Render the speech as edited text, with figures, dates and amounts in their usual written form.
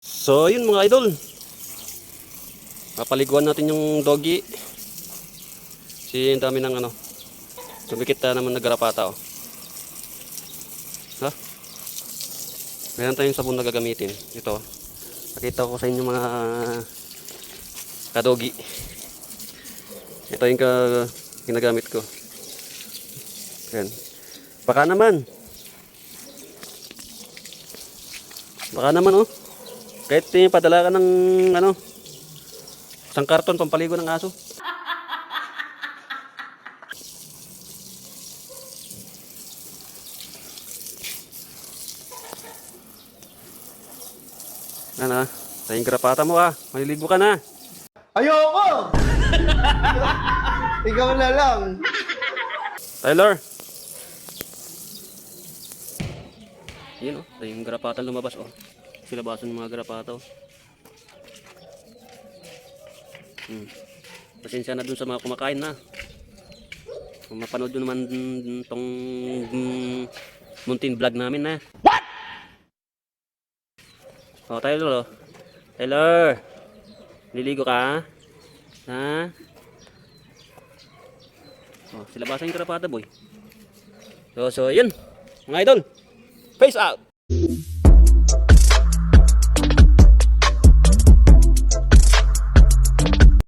So yun mga idol, papaliguan natin yung doggy. Ang dami ng ano, tumikit na naman nagrapata oh. Ha? Meron tayong sabon na gagamitin. Ito, pakita ko sa inyo mga kadogi. Ito yung ginagamit ko. Yan. Baka naman oh. Kahit padala ka ng ano, isang karton pampaligo ng aso. Ano, tayong grapata mo ah. Maliligo ka na. Ayoko! Ikaw na lang. Tyler. Yun oh, tayong grapata lumabas oh. Silabasan ng mga grapata oh. Pasensya na dun sa mga kumakain na. Kung mapanood nyo naman tong muntin vlog namin na. What? Oh, Tyler oh. Tyler. Liligo ka? Ha? Oh, silabasan yung grapata boy. So yun. Mga idol. Peace out.